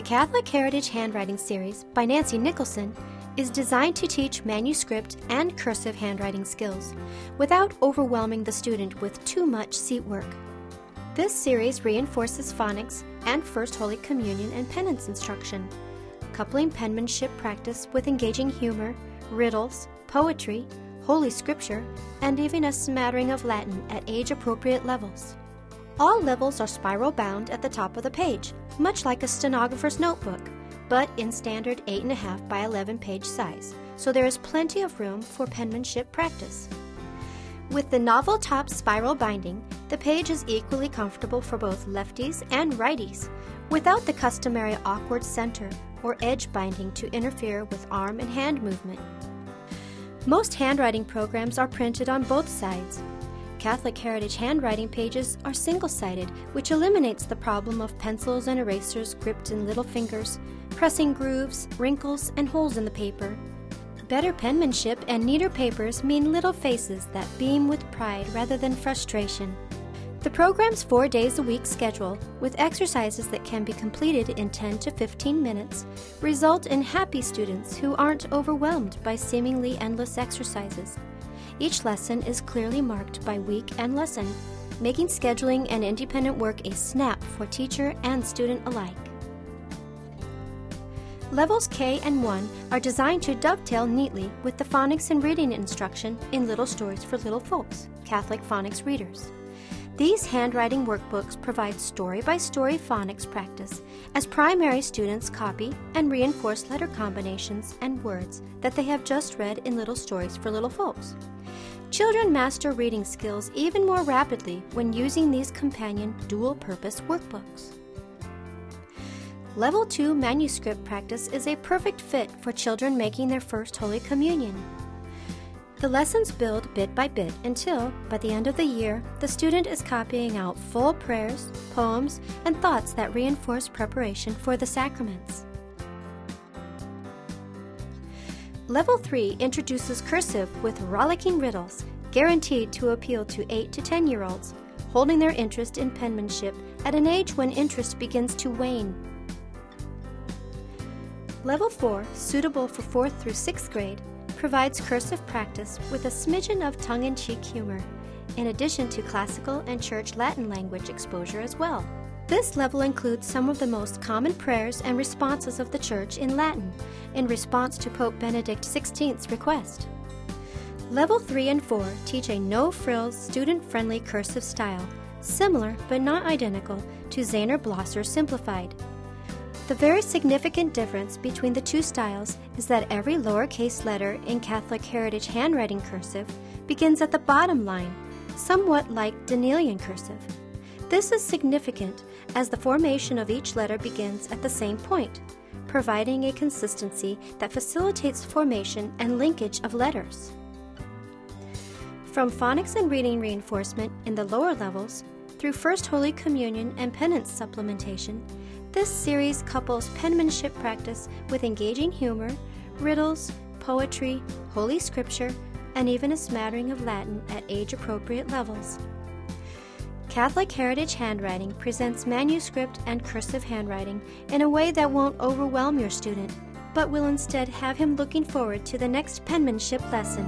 The Catholic Heritage Handwriting Series by Nancy Nicholson is designed to teach manuscript and cursive handwriting skills without overwhelming the student with too much seat work. This series reinforces phonics and First Holy Communion and penance instruction, coupling penmanship practice with engaging humor, riddles, poetry, Holy Scripture, and even a smattering of Latin at age-appropriate levels. All levels are spiral-bound at the top of the page, much like a stenographer's notebook, but in standard 8.5 by 11 page size, so there is plenty of room for penmanship practice. With the novel top spiral binding, the page is equally comfortable for both lefties and righties, without the customary awkward center or edge binding to interfere with arm and hand movement. Most handwriting programs are printed on both sides. Catholic Heritage handwriting pages are single-sided, which eliminates the problem of pencils and erasers gripped in little fingers, pressing grooves, wrinkles, and holes in the paper. Better penmanship and neater papers mean little faces that beam with pride rather than frustration. The program's 4 days a week schedule, with exercises that can be completed in 10 to 15 minutes, result in happy students who aren't overwhelmed by seemingly endless exercises. Each lesson is clearly marked by week and lesson, making scheduling and independent work a snap for teacher and student alike. Levels K and 1 are designed to dovetail neatly with the phonics and reading instruction in Little Stories for Little Folks, Catholic phonics readers. These handwriting workbooks provide story-by-story phonics practice as primary students copy and reinforce letter combinations and words that they have just read in Little Stories for Little Folks. Children master reading skills even more rapidly when using these companion dual-purpose workbooks. Level 2 manuscript practice is a perfect fit for children making their first Holy Communion. The lessons build bit by bit until, by the end of the year, the student is copying out full prayers, poems, and thoughts that reinforce preparation for the sacraments. Level 3 introduces cursive with rollicking riddles, guaranteed to appeal to 8 to 10-year-olds, holding their interest in penmanship at an age when interest begins to wane. Level 4, suitable for 4th through 6th grade, provides cursive practice with a smidgen of tongue-in-cheek humor, in addition to classical and church Latin language exposure as well. This level includes some of the most common prayers and responses of the Church in Latin, in response to Pope Benedict XVI's request. Level 3 and 4 teach a no-frills, student-friendly cursive style, similar but not identical to Zahner Blosser Simplified. The very significant difference between the two styles is that every lowercase letter in Catholic Heritage handwriting cursive begins at the bottom line, somewhat like Danielian cursive. This is significant as the formation of each letter begins at the same point, providing a consistency that facilitates formation and linkage of letters. From phonics and reading reinforcement in the lower levels through First Holy Communion and penance supplementation, this series couples penmanship practice with engaging humor, riddles, poetry, Holy Scripture, and even a smattering of Latin at age-appropriate levels. Catholic Heritage Handwriting presents manuscript and cursive handwriting in a way that won't overwhelm your student, but will instead have him looking forward to the next penmanship lesson.